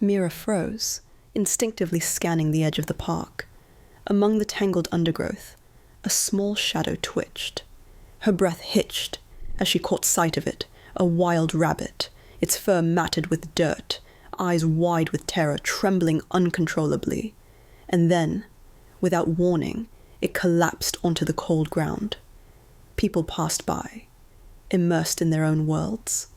Mira froze, instinctively scanning the edge of the park. Among the tangled undergrowth, a small shadow twitched. Her breath hitched as she caught sight of it, a wild rabbit, its fur matted with dirt, eyes wide with terror, trembling uncontrollably. And then, without warning, it collapsed onto the cold ground. People passed by, immersed in their own worlds.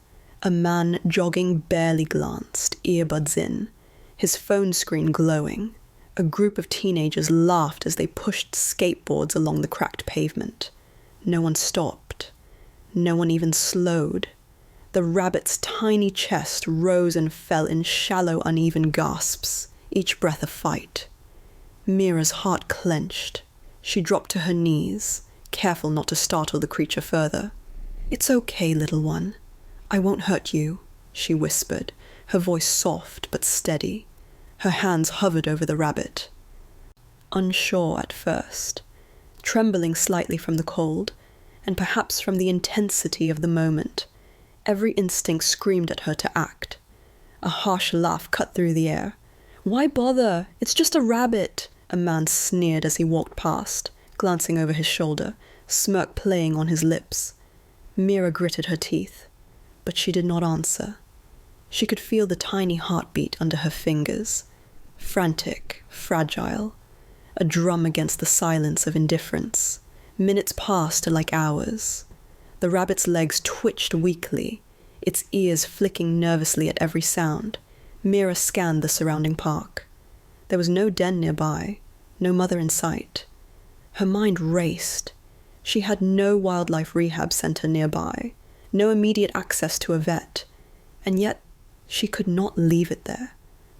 A man jogging barely glanced, earbuds in, his phone screen glowing. A group of teenagers laughed as they pushed skateboards along the cracked pavement. No one stopped. No one even slowed. The rabbit's tiny chest rose and fell in shallow, uneven gasps, each breath a fight. Mira's heart clenched. She dropped to her knees, careful not to startle the creature further. "It's okay, little one. I won't hurt you," she whispered, her voice soft but steady. Her hands hovered over the rabbit. Unsure at first, trembling slightly from the cold, and perhaps from the intensity of the moment, every instinct screamed at her to act. A harsh laugh cut through the air. "Why bother? It's just a rabbit," a man sneered as he walked past, glancing over his shoulder, smirk playing on his lips. Mira gritted her teeth, but she did not answer. She could feel the tiny heartbeat under her fingers, frantic, fragile, a drum against the silence of indifference. Minutes passed like hours. The rabbit's legs twitched weakly, its ears flicking nervously at every sound. Mira scanned the surrounding park. There was no den nearby, no mother in sight. Her mind raced. She had no wildlife rehab center nearby, no immediate access to a vet, and yet she could not leave it there,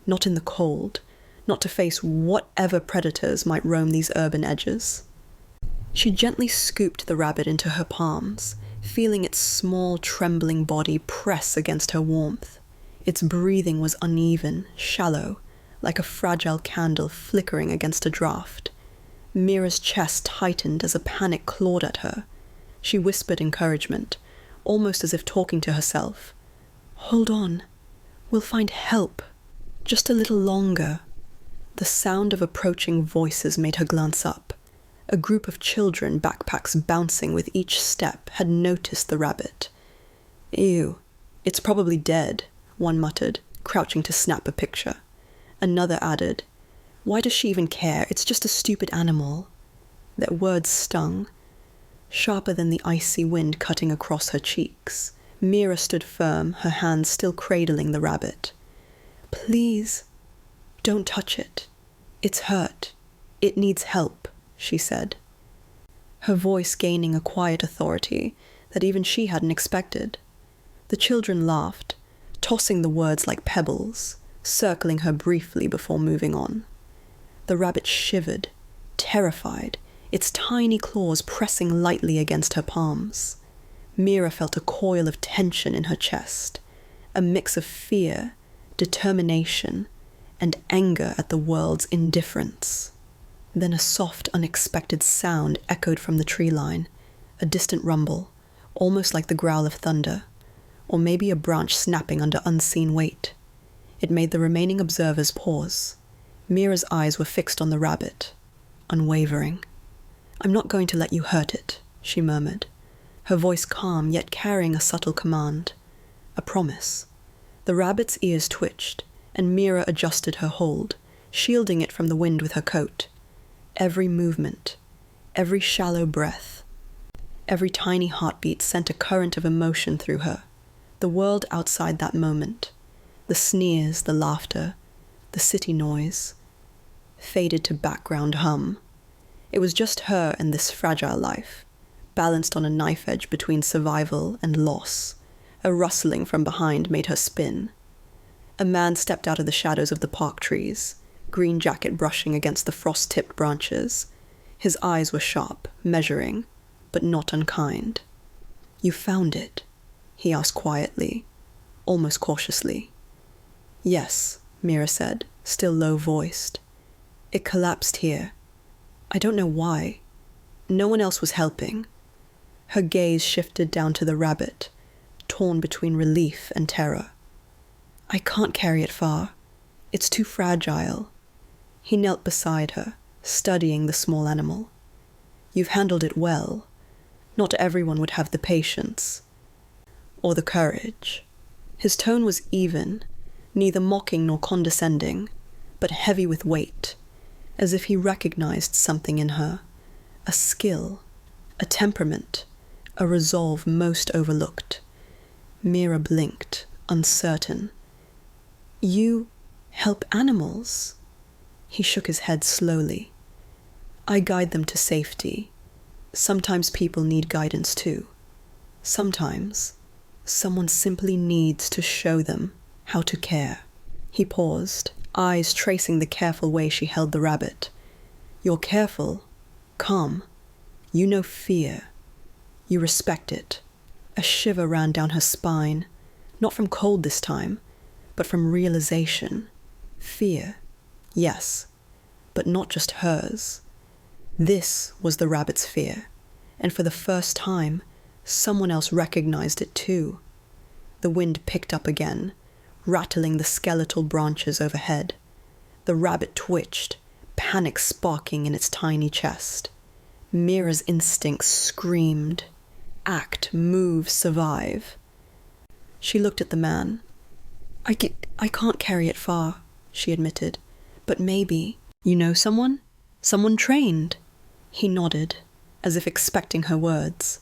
not in the cold, not to face whatever predators might roam these urban edges. She gently scooped the rabbit into her palms, feeling its small, trembling body press against her warmth. Its breathing was uneven, shallow, like a fragile candle flickering against a draft. Mira's chest tightened as a panic clawed at her. She whispered encouragement, almost as if talking to herself. "Hold on. We'll find help. Just a little longer." The sound of approaching voices made her glance up. A group of children, backpacks bouncing with each step, had noticed the rabbit. "Ew, it's probably dead," one muttered, crouching to snap a picture. Another added, "Why does she even care? It's just a stupid animal." Their words stung, sharper than the icy wind cutting across her cheeks. Mira stood firm, her hands still cradling the rabbit. "Please, don't touch it. It's hurt. It needs help," she said, her voice gaining a quiet authority that even she hadn't expected. The children laughed, tossing the words like pebbles, circling her briefly before moving on. The rabbit shivered, terrified, its tiny claws pressing lightly against her palms. Mira felt a coil of tension in her chest, a mix of fear, determination, and anger at the world's indifference. Then a soft, unexpected sound echoed from the tree line, a distant rumble, almost like the growl of thunder, or maybe a branch snapping under unseen weight. It made the remaining observers pause. Mira's eyes were fixed on the rabbit, unwavering. "I'm not going to let you hurt it," she murmured, her voice calm yet carrying a subtle command. A promise. The rabbit's ears twitched, and Mira adjusted her hold, shielding it from the wind with her coat. Every movement, every shallow breath, every tiny heartbeat sent a current of emotion through her. The world outside that moment, the sneers, the laughter, the city noise, faded to background hum. It was just her and this fragile life, balanced on a knife edge between survival and loss. A rustling from behind made her spin. A man stepped out of the shadows of the park trees, green jacket brushing against the frost-tipped branches. His eyes were sharp, measuring, but not unkind. "You found it?" he asked quietly, almost cautiously. "Yes," Mira said, still low-voiced. "It collapsed here. I don't know why. No one else was helping." Her gaze shifted down to the rabbit, torn between relief and terror. "I can't carry it far. It's too fragile. He knelt beside her, studying the small animal. You've handled it well. Not everyone would have the patience. Or the courage. His tone was even, neither mocking nor condescending, but heavy with weight, as if he recognized something in her, a skill, a temperament, a resolve most overlooked. Mira blinked, uncertain. You help animals? He shook his head slowly. I guide them to safety. Sometimes people need guidance too. Sometimes someone simply needs to show them how to care. He paused, eyes tracing the careful way she held the rabbit. You're careful, calm. You know fear. You respect it. A shiver ran down her spine, not from cold this time, but from realization. Fear, yes, but not just hers. This was the rabbit's fear, and for the first time, someone else recognized it too. The wind picked up again, rattling the skeletal branches overhead. The rabbit twitched, panic sparking in its tiny chest. Mira's instincts screamed. Act, move, survive. She looked at the man. I can't carry it far, she admitted. But maybe, you know someone? Someone trained? He nodded, as if expecting her words.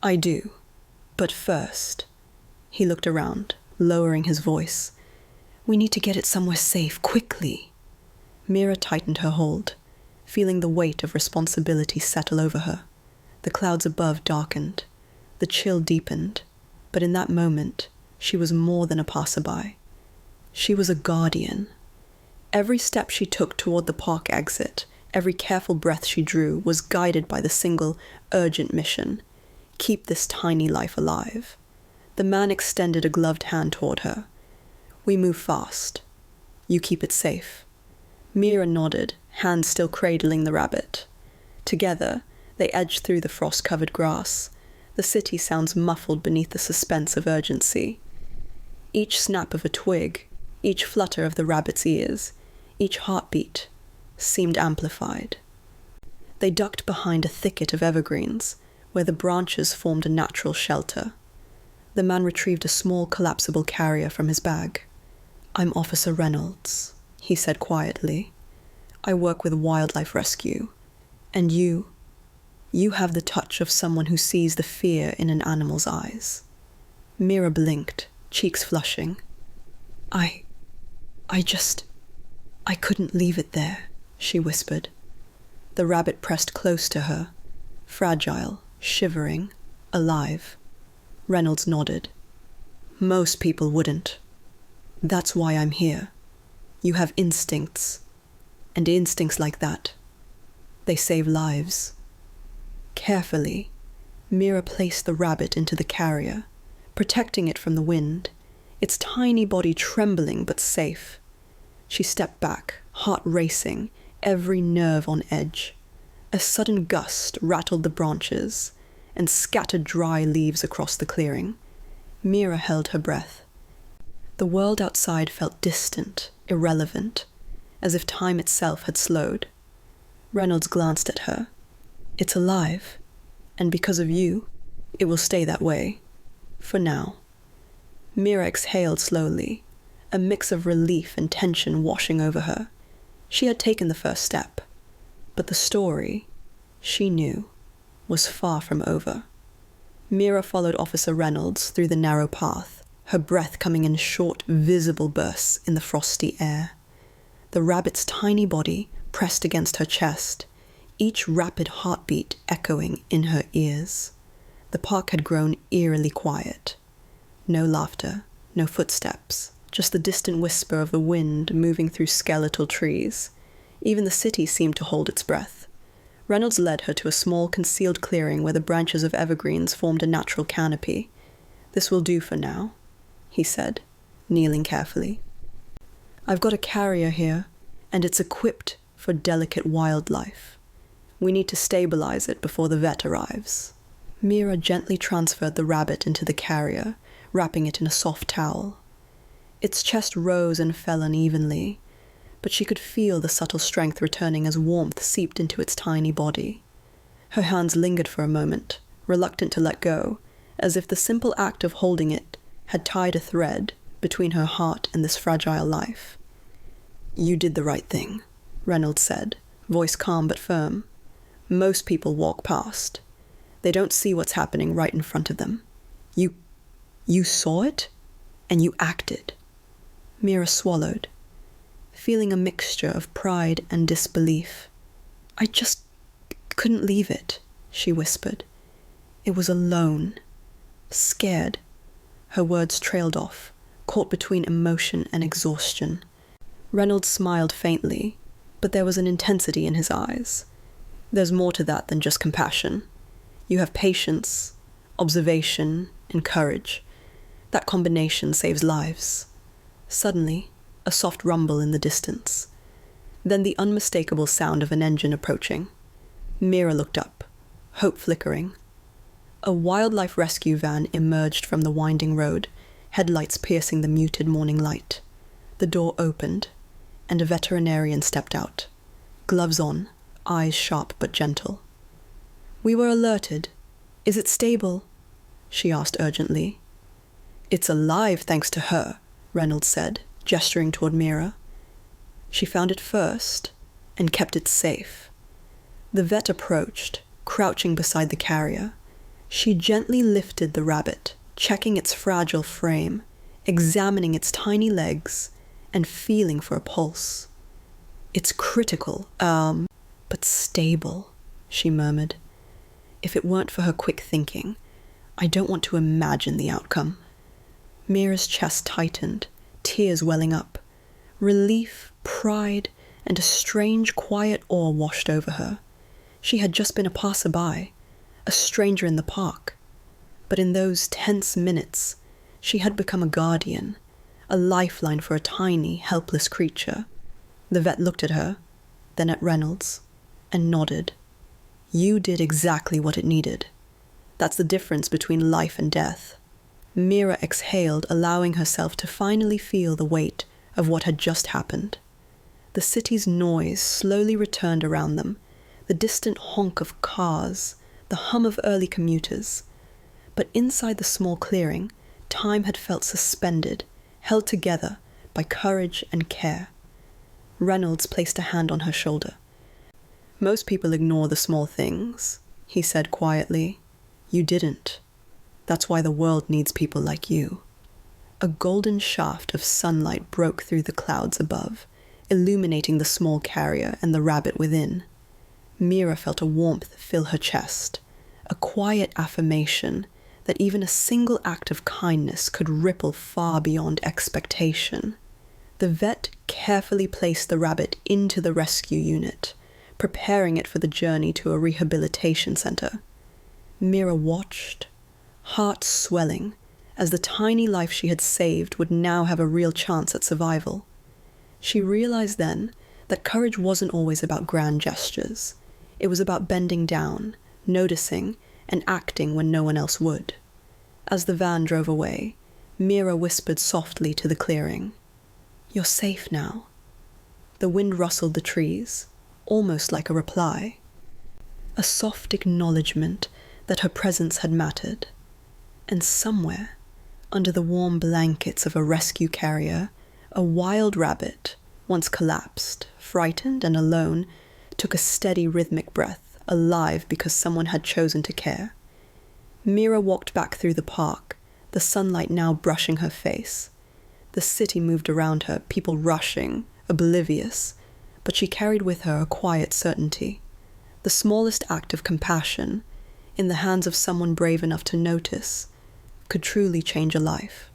I do. But first, he looked around, lowering his voice. We need to get it somewhere safe, quickly. Mira tightened her hold, feeling the weight of responsibility settle over her. The clouds above darkened. The chill deepened. But in that moment, she was more than a passerby. She was a guardian. Every step she took toward the park exit, every careful breath she drew, was guided by the single, urgent mission. Keep this tiny life alive. The man extended a gloved hand toward her. We move fast. You keep it safe. Mira nodded, hand still cradling the rabbit. Together, they edged through the frost-covered grass, the city sounds muffled beneath the suspense of urgency. Each snap of a twig, each flutter of the rabbit's ears, each heartbeat, seemed amplified. They ducked behind a thicket of evergreens, where the branches formed a natural shelter. The man retrieved a small collapsible carrier from his bag. I'm Officer Reynolds, he said quietly. I work with wildlife rescue. And you have the touch of someone who sees the fear in an animal's eyes. Mira blinked, cheeks flushing. I couldn't leave it there, she whispered. The rabbit pressed close to her, fragile, shivering, alive. Reynolds nodded. Most people wouldn't. That's why I'm here. You have instincts, and instincts like that, they save lives. Carefully, Mira placed the rabbit into the carrier, protecting it from the wind, its tiny body trembling but safe. She stepped back, heart racing, every nerve on edge. A sudden gust rattled the branches and scattered dry leaves across the clearing. Mira held her breath. The world outside felt distant, irrelevant, as if time itself had slowed. Reynolds glanced at her. It's alive, and because of you, it will stay that way. For now. Mira exhaled slowly, a mix of relief and tension washing over her. She had taken the first step, but the story, she knew, was far from over. Mira followed Officer Reynolds through the narrow path, her breath coming in short, visible bursts in the frosty air. The rabbit's tiny body pressed against her chest, each rapid heartbeat echoing in her ears. The park had grown eerily quiet. No laughter, no footsteps, just the distant whisper of the wind moving through skeletal trees. Even the city seemed to hold its breath. Reynolds led her to a small concealed clearing where the branches of evergreens formed a natural canopy. This will do for now, he said, kneeling carefully. I've got a carrier here, and it's equipped for delicate wildlife. We need to stabilize it before the vet arrives. Mira gently transferred the rabbit into the carrier, wrapping it in a soft towel. Its chest rose and fell unevenly, but she could feel the subtle strength returning as warmth seeped into its tiny body. Her hands lingered for a moment, reluctant to let go, as if the simple act of holding it had tied a thread between her heart and this fragile life. "You did the right thing," Reynolds said, voice calm but firm. "Most people walk past. They don't see what's happening right in front of them. You saw it, and you acted." Mira swallowed, feeling a mixture of pride and disbelief. "I just couldn't leave it," she whispered. "It was alone, scared." Her words trailed off, caught between emotion and exhaustion. Reynolds smiled faintly, but there was an intensity in his eyes. "There's more to that than just compassion. You have patience, observation, and courage. That combination saves lives." Suddenly, a soft rumble in the distance. Then the unmistakable sound of an engine approaching. Mira looked up, hope flickering. A wildlife rescue van emerged from the winding road, headlights piercing the muted morning light. The door opened, and a veterinarian stepped out, gloves on, eyes sharp but gentle. "We were alerted. Is it stable?" she asked urgently. "It's alive thanks to her," Reynolds said, gesturing toward Mira. "She found it first and kept it safe." The vet approached, crouching beside the carrier. She gently lifted the rabbit, checking its fragile frame, examining its tiny legs, and feeling for a pulse. "It's critical, but stable," she murmured. "If it weren't for her quick thinking, I don't want to imagine the outcome." Mira's chest tightened, tears welling up. Relief, pride, and a strange, quiet awe washed over her. She had just been a passerby, a stranger in the park. But in those tense minutes, she had become a guardian, a lifeline for a tiny, helpless creature. The vet looked at her, then at Reynolds, and nodded. "You did exactly what it needed. That's the difference between life and death." Mira exhaled, allowing herself to finally feel the weight of what had just happened. The city's noise slowly returned around them, the distant honk of cars, the hum of early commuters. But inside the small clearing, time had felt suspended, held together by courage and care. Reynolds placed a hand on her shoulder. "Most people ignore the small things," he said quietly. "You didn't. That's why the world needs people like you." A golden shaft of sunlight broke through the clouds above, illuminating the small carrier and the rabbit within. Mira felt a warmth fill her chest, a quiet affirmation that even a single act of kindness could ripple far beyond expectation. The vet carefully placed the rabbit into the rescue unit, preparing it for the journey to a rehabilitation center. Mira watched, heart swelling, as the tiny life she had saved would now have a real chance at survival. She realized then that courage wasn't always about grand gestures. It was about bending down, noticing, and acting when no one else would. As the van drove away, Mira whispered softly to the clearing, "You're safe now." The wind rustled the trees, almost like a reply. A soft acknowledgement that her presence had mattered. And somewhere, under the warm blankets of a rescue carrier, a wild rabbit, once collapsed, frightened and alone, took a steady rhythmic breath, alive because someone had chosen to care. Mira walked back through the park, the sunlight now brushing her face. The city moved around her, people rushing, oblivious, but she carried with her a quiet certainty. The smallest act of compassion, in the hands of someone brave enough to notice, could truly change a life.